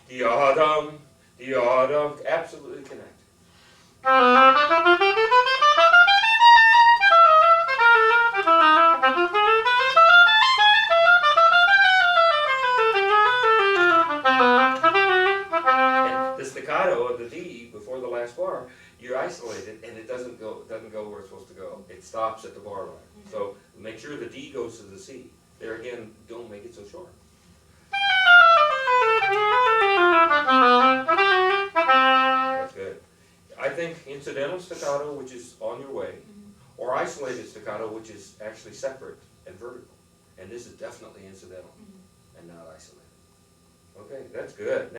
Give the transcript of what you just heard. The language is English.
Dee-ah-dum, dee-ah-dum. Absolutely connect. And the staccato of the D before the last bar, you isolate it, and it doesn't go where it's supposed to go. It stops at the bar line. So make sure the D goes to the C. There again, don't make it so short. That's good. I think incidental staccato, which is on your way, or isolated staccato, which is actually separate and vertical. And this is definitely incidental and not isolated. Okay, that's good.